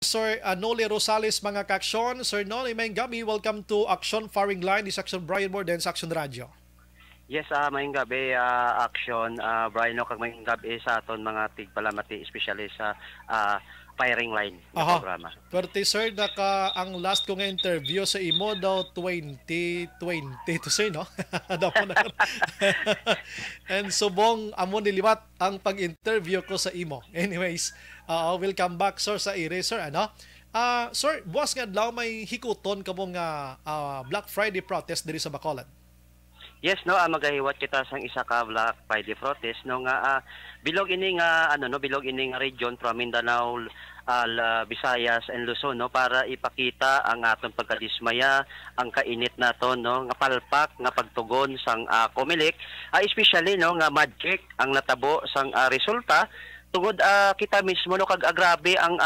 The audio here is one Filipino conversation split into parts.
Sir Noli Rosales mga kaksyon. Sir Noli, may gabi. Welcome to Action Firing Line. This Action Brian Moore then sa Action Radio. Yes, mayong gabi, action, Brian, no, kag mayong gabi sa aton mga tigpalamati, especially sa firing line ng programa. Pero sir, ang last ko nga interview sa imo daw 2020 to sir, no? And subong amo niliwat ang pag-interview ko sa imo. Anyways, welcome back sir sa Eraser, ano? Sir, buwas nga daw may hikuton kamong Black Friday protest diri sa Bacolod. Yes, no, magahiwat kita sang isa ka Black Friday protest no nga bilog ini nga bilog ini nga region from Mindanao, Visayas and Luzon, no, para ipakita ang aton pagkadismaya, ang kainit naton, no, nga palpak nga pagtugon sang Comelec, especially no nga magic ang natabo sang resulta tungod kita mismo no kag agrabe ang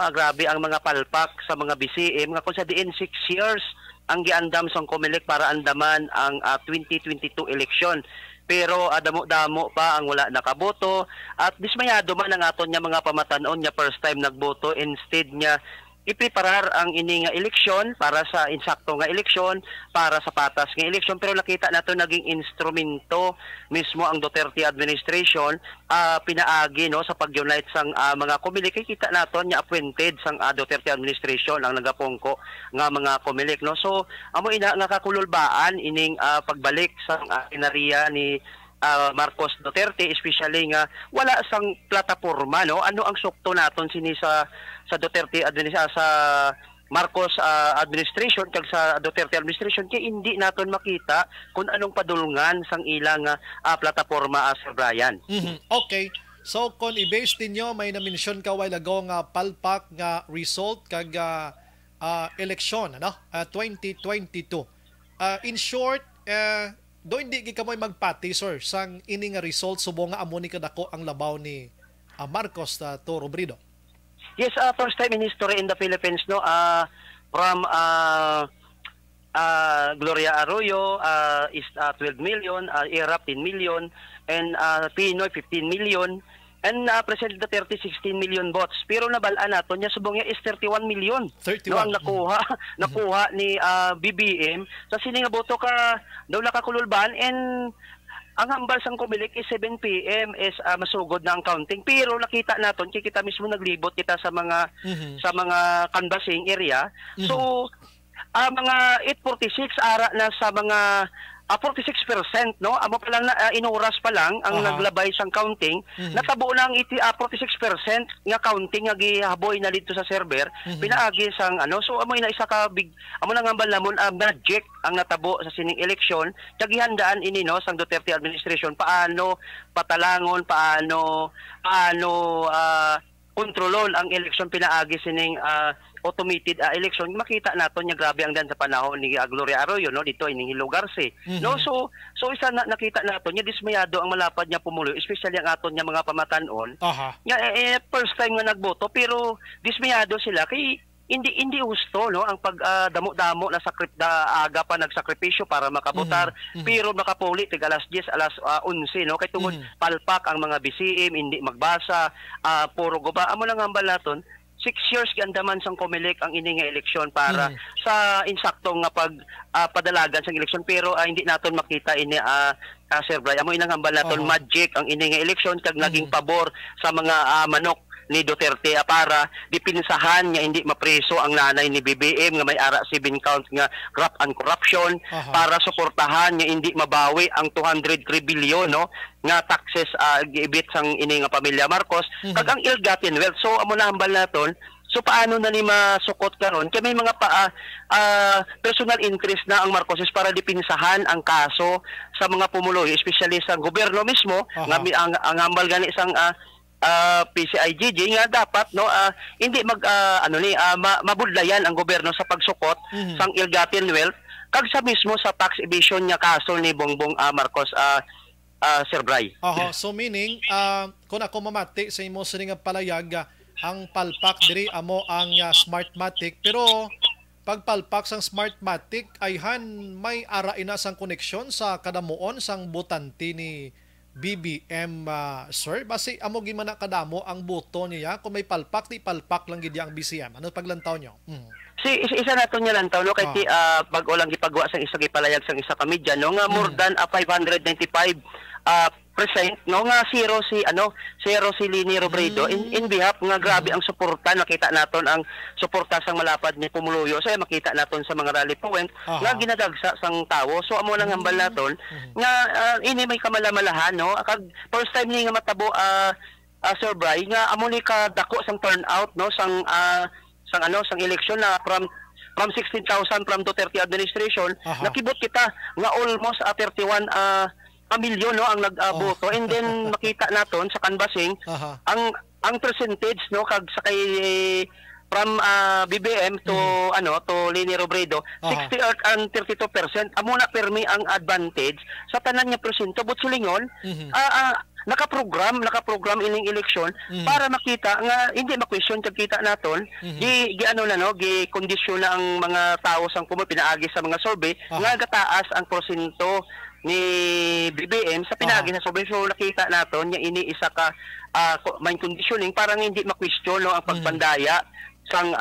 agrabe ang mga palpak sa mga BCM nga kung sa diin 6 years ang giandam sang Comelec para andaman ang 2022 election. Pero damo-damo pa ang wala nakaboto at dismayado man ang aton nga mga pamatanon nga first time nagboto, instead nga ipreparar ang ini nga eleksyon para sa insakto nga eleksyon, para sa patas nga eleksyon, pero nakita nato naging instrumento mismo ang Duterte administration pinaagi no sa pag-unite sang mga Comelec. Kita nato nga appointed sang Duterte administration ang nagapongko nga mga Comelec, no. So amo ina nga kakululbaan ining pagbalik sang inariya ni Marcos Duterte, especially nga wala sang plataporma, no. Ano ang sukto naton sini sa Duterte sa Marcos administration kag sa Duterte administration kay hindi naton makita kung anong padulungan sang ilang plataporma, Sir Brian. Okay. So kung i-base ninyo, may na-mention ka while ago nga palpak nga result kag eleksyon, ano? 2022. In short, do hindi ka mo'y magpati, sir, sang ini nga result subong nga amo ni kadako ang labaw ni Marcos to Robredo. Yes, first time in history in the Philippines, no, from Gloria Arroyo is 12 million, Irap 10 million, and Pinoy 15 million, and President Duterte 16 million votes. Pero nabalaan nato niya subong niya is 31 million. 31. No, ang nakuha ni BBM sa sini nga boto ka daw nakakululban, and ang hambal sang Comelec is 7 PM is masugod na ang counting. Pero nakita naton kita mismo naglibot kita sa mga canvassing area. So mga 846 ara na sa mga 46%, no. Amo pa lang na inuras pa lang ang naglabay sang counting. Natabo na ang 46% nga counting nga gihaboy na dito sa server, pinaagi sang so amo ina isa ka big amo nang ambal namon magic ang natabo sa sining eleksyon. Tagihandaan ini, no, sang Duterte administration paano patalangon, paano kontrolon ang eleksyon, pinaagi sining automated election. Makita nato nya grabe ang dan sa panahon ni Gloria Arroyo, no, dito ining Hilugarse. No, so isa nakita nato nya dismayado ang malapad niya pumulo, especially ang aton nya mga pamatanon. Nga first time nga nagboto, pero dismayado sila kay hindi gusto, no, ang pagdamo-damo na aga pa nagsakripisyo para makabotar, pero makapuli tig alas 10, alas 11, no, kay tungod palpak ang mga BCM, hindi magbasa, puro guba. Amo lang hambal naton 6 years gandaman sang Comelec ang ini nga eleksyon para sa insaktong nga padalagan sang eleksyon, pero hindi naton makita ini Sir Brian. Amo inang hambal naton magic ang ini nga eleksyon kag naging pabor sa mga manok ni Duterte para dipinsahan nga hindi mapreso ang nanay ni BBM nga may ara 7 count nga graft and corruption, para suportahan nga hindi mabawi ang 203 billion, no, nga taxes giibit sang ini nga pamilya Marcos kag ang ill-gotten wealth. So amo na hambal naton, so paano na ni masukot karon kay may mga personal interest na ang Marcoses para dipinsahan ang kaso sa mga pumuloy, especially sa gobyerno mismo nga ang hambal gani sang PCIGG nga dapat, no, hindi mabudlayan ang gobyerno sa pagsukot sang ill-gotten wealth kag sa mismo sa tax evasion nga kaso ni Bongbong Marcos, Sir Bray. So meaning kung ako mamati sa imo sa nga palayag, ang palpak diri amo ang Smartmatic, pero pagpalpak sang Smartmatic ay may ara ina sang koneksyon sa kadamuon sang botante ni BBM, sir? Basi amo gi man na kadamo ang boto niya kung may palpak, di palpak lang gid ang BCM. Ano paglantaw nyo? Isa nato niya lang taw no kay bago lang gipagawa sang isa gipalayag sang isa ka media no nga more than 595 percent no nga zero si Leni Robredo in behalf nga grabe ang suporta. Nakita naton ang suporta sang malapad ni Pumuluyo, so makita naton sa mga rally point nga ginadagsa sang tawo. So amo lang hambal naton nga ini may kamalamalahan no kag first time ni nga matabo Sir Bry nga amo ni ka dako sang turnout no sang election na from 16,000 from Duterte administration. Nakibot kita nga almost 31 milyon no ang nagboto, and then makita naton sa canvassing ang percentage no kag sa kay from BBM to to Leni Robredo 60 and 32%. Amo na permi ang advantage sa tanan nga porsyento, but silingon nakaprogram ining eleksyon para makita nga hindi ma-question kag kita naton gi kondisyon na ang mga tao sang pinaagi sa mga survey nga gataas ang porsyento ni BBM sa pinagi sa survey. So nakita naton nga ini isa ka main conditioning para hindi ma-question no ang pagpandaya sang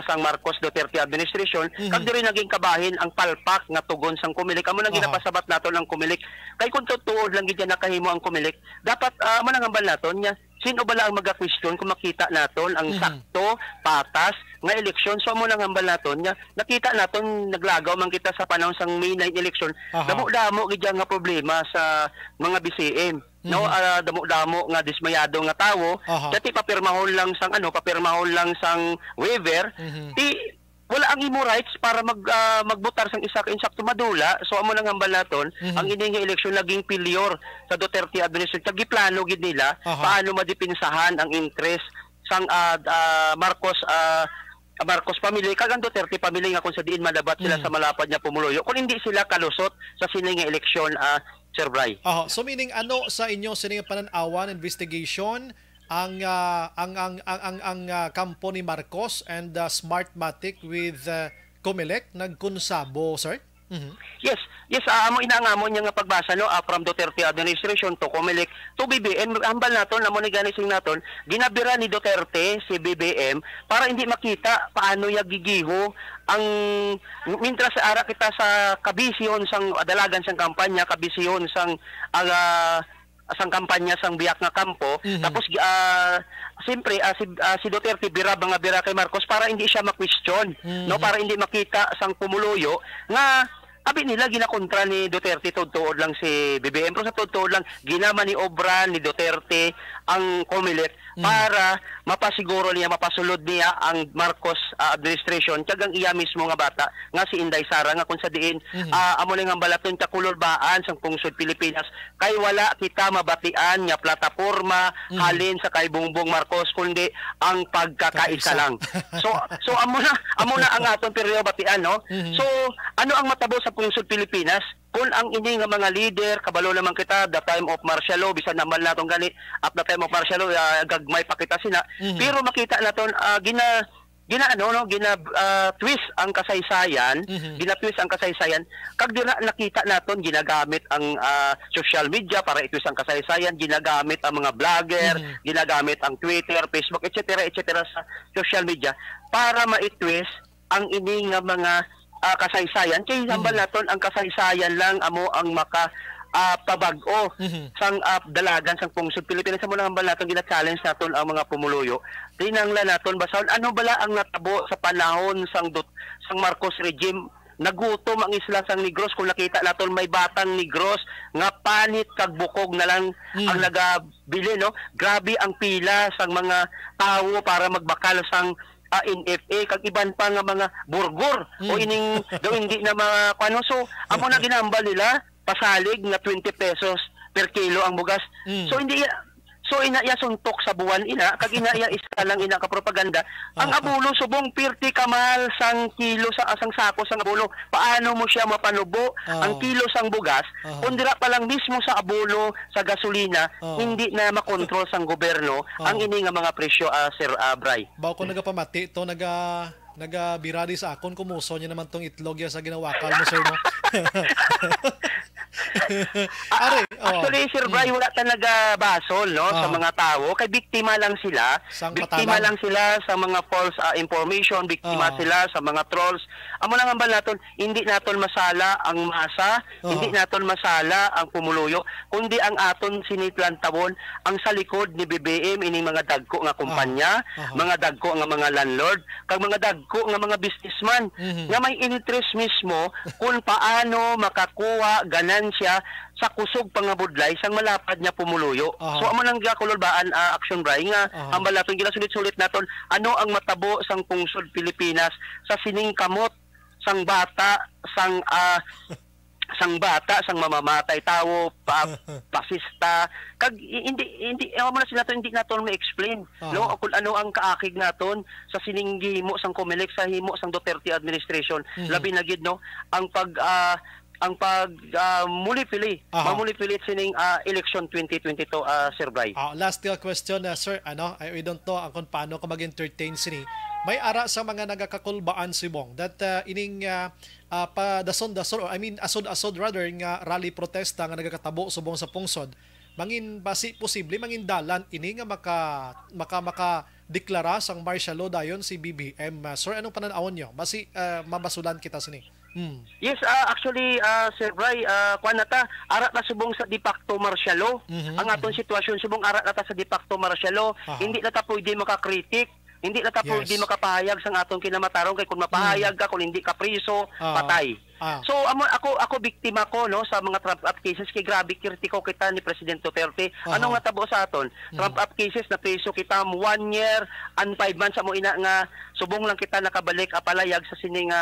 sang Marcos Duterte administration. Kag diri naging kabahin ang palpak nga tugon sang Comelec. Amo nang ginapasabat naton ang Comelec kay kung tuod lang gid nakahimo ang Comelec, dapat amo nang ambal naton nya sino ba lang maga-question kung makita naton ang sakto patas nga eleksyon. So amo nang ambal naton nya nakita naton naglagaw man kita sa panahon sang May 9 election. Damo gid nga problema sa mga BCM. No, damo nga dismayado nga tawo, dati papirmahon lang sang waiver, wala ang imo rights para magbotar sang isa ka insakto madula. So amo nang hambal naton ang ini nga eleksyon naging failure sa Duterte administration. Giplano gid nila paano madipinsahan ang interest sang Marcos family kag ang Duterte family nga kung sa diin madabat sila sa malapad niya Pumuluyo kung hindi sila kalusot sa sini nga eleksyon Sir Bry. So meaning ano sa inyo sining pananawan investigation ang kampo ni Marcos and Smartmatic with Comelec nagkonsabo, sir? Yes, amo inaangamon niya nga pagbasa no from Duterte administration to Comelec to BBM. Hambal naton amo ni ganising naton ginabira ni Duterte si BBM para hindi makita paano niya gigiho ang mintras sa ara kita sa kabisyon sang dalagan sang kampanya, kabisyon sang kampanya sang biyak nga kampo. Tapos siyempre si Duterte bira kay Marcos para hindi siya ma-question no, para hindi makita sang Pumuluyo nga abi nila ginakontra ni Duterte tuod lang si BBM, pero sa tuod lang ginama ni obra ni Duterte ang Comelec para mapasiguro niya, mapasulod niya ang Marcos administration kag ang iya mismo nga bata nga si Inday Sara nga kung sa diin amo lang ang balaton ta kulurbaan sang pungsod Pilipinas kay wala kita mabatian nga plataporma halin sa kay Bongbong Marcos kundi ang pagkakaisa lang. So amo na ang aton peryo batian no. So ano ang matabo sa pungsod Pilipinas kung ang ini nga mga leader kabalo naman kita the time of martial law bisan naman naton gani at the time of martial law gagmay pa kita sina pero makita naton twist ang kasaysayan, gina-twist ang kasaysayan kag dira nakita naton ginagamit ang social media para i-twist ang kasaysayan, ginagamit ang mga vlogger, ginagamit ang Twitter, Facebook, etc. sa social media para ma-twist ang ini nga mga kasaysayan. Kay hambal naton ang kasaysayan lang amo ang maka pabag-o sang dalagan sang pungsod Pilipinas. Mo lang hambal naton gina-challenge naton ang mga Pumuluyo. Tinanglan naton basahon ano bala ang natabo sa panahon sang Marcos regime. Nagutom ang isla sang Negros. Kung nakita naton may batang Negros nga panit kag bukog na lang ang nagabili no. Grabe ang pila sang mga tawo para magbakal sang NFA kag iban pa nga mga burgor o ining daw hindi na mga kuno. So amo na ginambal nila pasalig nga 20 pesos per kilo ang bugas. So hindi ina suntok sa buwan ina kag ina isa lang ina ka propaganda. Ang abulo subong 50 kamal sang kilo sa asang sako sang abulo. Paano mo siya mapanubo ang kilo sang bugas kung dira pa lang mismo sa abulo sa gasolina hindi na makontrol sang gobyerno ang ini nga mga presyo Sir Bry. Bawo ko nagapamati to nagabiradi sa akon kumuso niya naman tong itlog ya sa ginawakal mo sir no. Are, oh. Actually, Sir Bray, wala talaga basol, no, sa mga tao. Kay biktima lang sila. Sang Biktima patalan. lang sila sa mga false information. Biktima sila sa mga trolls. Amo lang ang naton, hindi naton masala ang masa, hindi naton masala ang pumuluyo, kundi ang aton sinitlantabon ang sa likod ni BBM ining mga dagko nga kumpanya, mga dagko nga mga landlord, kag mga dagko nga mga businessman nga may interest mismo kung paano makakuha ganansya sa kusog pangabudlay sang malapad niya pumuluyo. So amo nang gikulbaan action Bray nga ang balaton ginasulit-sulit naton ano ang matabo sang pungsod Pilipinas sa sining kamot sang bata sang sang mamamatay tao pasista kag hindi mo na sila to hindi naton ma-explain no kung ano ang kaakig naton sa sining gihimo sang Comelec sa himo sang Duterte administration labi na gid no ang muli-pili mamulipilit sining election 2022 Sir Bray. Last question sir, I don't know kung paano ka mag-entertain sini. May ara sa mga nagakakulbaan si Bong that ining padason-dason, I mean asod-asod rather nga rally protesta nga nagakatabo subong sa pungsod. Mangin basi posible mangin dalan ini nga maka deklara sang martial law dayon si BBM. Sir, anong pananawon niyo? Basi mabasulan kita sini. Yes, actually, Sir Bray, kuan nata, arat na subong sa de facto martial law. Ang aton sitwasyon, subong arat nata sa de facto martial law. Hindi na ta pwede makakritik, hindi na ta pwede makapahayag sang atong kinamatarong kay kung mapahayag ka, kung hindi ka priso, patay. So ako biktima ko no sa mga trump up cases kay grabe kritiko kita ni President Duterte. Ano nga tabo sa aton? Trump up cases na priso kita 1 year and 5 months amo ina nga subong lang kita nakabalik apalayag sa sining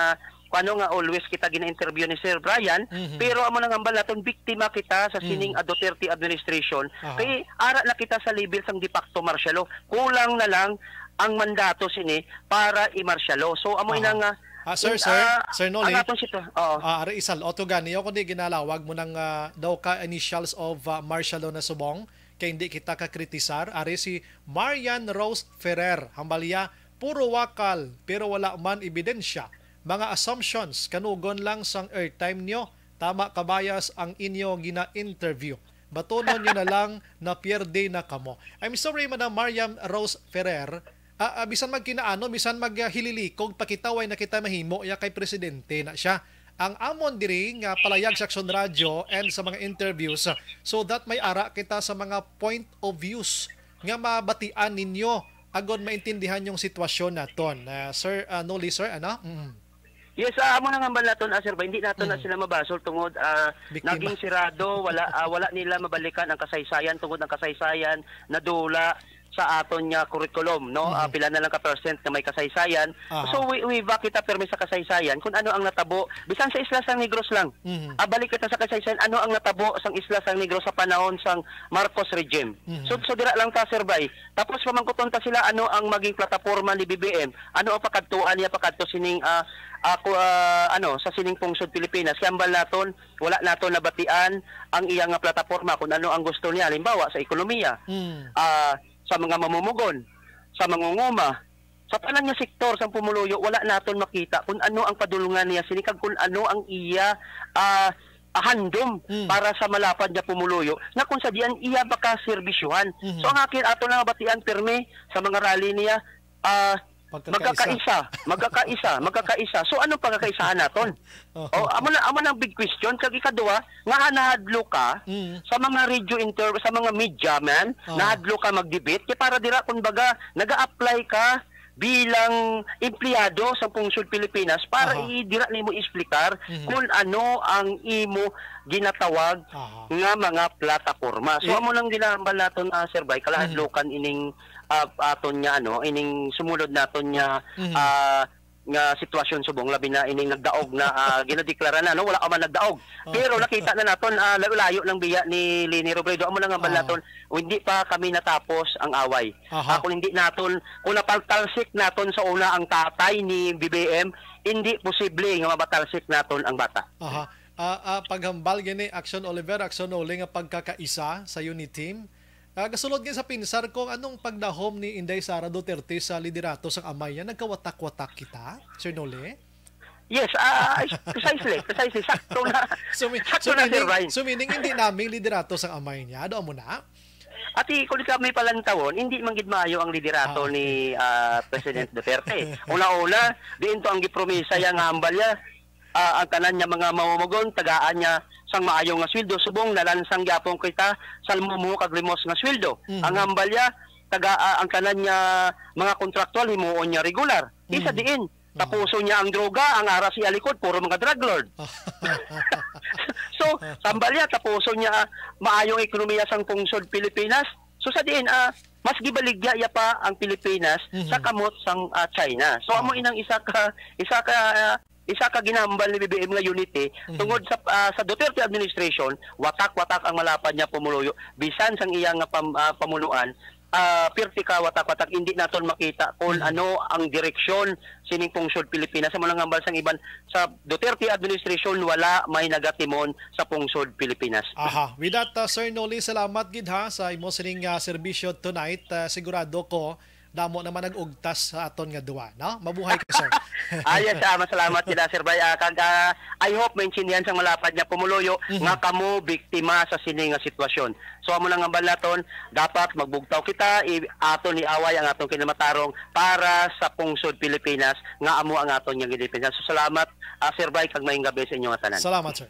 ano nga always kita gina-interview ni Sir Brian, pero amo nang ambal naton biktima kita sa sining Duterte administration. Kay ara na kita sa level sang de facto martial law. Kulang na lang ang mandato sini para i-martial law. So amo ina nga Sir Noli, Are isal, oto gani, ako di ginalawag mo ng daw ka initials of martial law na subong, kaya hindi kita kakritisar. Are si Marian Rose Ferrer, hambalya, puro wakal, pero wala man ebidensya. Mga assumptions, kanugon lang sang airtime nyo, tama kabayas ang inyo gina-interview. Batunon nyo na lang na pierde na kamo. I'm sorry, Madam Marian Rose Ferrer, bisan magkinaano, bisan maghililikog, pakitaway na kita mahimo ya kay presidente na siya. Ang amon diri nga palayag sa Action Radio and sa mga interviews so that may ara kita sa mga point of views nga mabatian ninyo agon maintindihan yung sitwasyon naton. Sir Noli, sir, ano? Yes, amo nang ambal naton Sir Bray, hindi naton na sila mabasol tungod naging sirado, wala nila mabalikan ang kasaysayan tungod ang kasaysayan na dula sa aton nga curriculum, no? Pila na lang ka percent na may kasaysayan. So we back kita permi sa kasaysayan kung ano ang natabo bisan sa Isla San Negros lang. Balik kita sa kasaysayan ano ang natabo sang Isla San Negros sa panahon sang Marcos regime. So dira lang ta Sir Bay. Tapos pamangkuton ta sila ano ang maging plataporma ni BBM, ano ang pakadtuan niya pakadto sining sa sining pungsod Pilipinas. Kambal naton, wala naton nabatian ang iyang plataporma kung ano ang gusto niya, halimbawa sa ekonomiya. Sa mga mamumugon, sa mangunguma, sa tanan nga sektor sa pumuluyo, wala naton makita kung ano ang padulungan niya sinikag kung ano ang iya handom para sa malapad niya pumuluyo na kung sa diyan iya baka serbisyuhan. So ang akin ato na batian perme sa mga rally niya magkakaisa. So ano pagkakaisahan naton? Amo na big question kag ikaduha nga nahadlo ka sa mga radio interview sa mga media man, nahadlo ka mag-debate kay para dira kun baga naga-apply ka bilang empleyado sa pungsod Pilipinas para dira nimo explicar kung ano ang imo ginatawag nga mga plataporma. So amo lang ginambal naton Sir Bay kalahadlokan ining aton nya ining sumulod naton nya nga sitwasyon subong labi na ining nagdaog na ginadeklara na wala ka man nagdaog pero nakita na naton layo lang biya ni Leni Robredo amo lang ang naton hindi pa kami natapos ang away kung hindi naton kung napaltalsik naton sa una ang tatay ni BBM hindi posible nga mabatalsik naton ang bata. Paghambal gini Action Oliver, Action Oli nga pagkakaisa sa unit team. Kasulod nga sa pinsar kung anong pagdahom ni Inday Sara Duterte sa liderato sang amay niya, nagkawatak-watak kita, Sir Noli? Yes, precisely. Sakto na. Sakto na, Sir Ryan. Meaning hindi naming liderato sa amay niya. Doon mo na? At kung kami palang tawon, hindi man gid maayo ang liderato ni President Duterte. Una-una, diin to ang gipromisa ya nga hambal ya, ang tanan niya mga mamumugon, tagaan niya sang maayo nga sweldo, subong nalansang gyapon kita salmumo kag limos nga sweldo. Ang hambal ya, ang tanan niya mga kontraktual himuon niya regular. Isa diin, tapuso niya ang droga, ang ara siya likod, puro mga drug lord. So, sambalya, tapuso niya maayong ekonomiya sang pungsod Pilipinas. So, sa diin, mas gibaligya ya pa ang Pilipinas sa kamot sang China. So, amo inang isa ka ginambal ni BBM nga unity tungod sa Duterte administration, watak-watak ang malapad niya pumuluyo. Bisan sang iyang pamunuan, pirti ka watak-watak hindi naton makita kung ano ang direksyon sining pungsod Pilipinas sa mga ngambal sang iban sa Duterte administration wala may nagatimon sa pungsod Pilipinas. Aha, with that Sir Noli, salamat gid ha sa imo sining serbisyo tonight. Sigurado ko damo naman nag-ugtas sa aton nga duwa, no? Mabuhay ka, sir. Yes, masalamat kita, Sir Bay. I hope maintindihan sang malapad niya pumuloyo nga kamo biktima sa sini nga sitwasyon. So amo nang ngambal naton, dapat magbugtaw kita aton ni away ang aton kinamatarong para sa pungsod Pilipinas nga amo ang aton nga gidepensa. So salamat, Sir Bay, kag maayong gabi sa inyo nga tanan. Salamat, sir.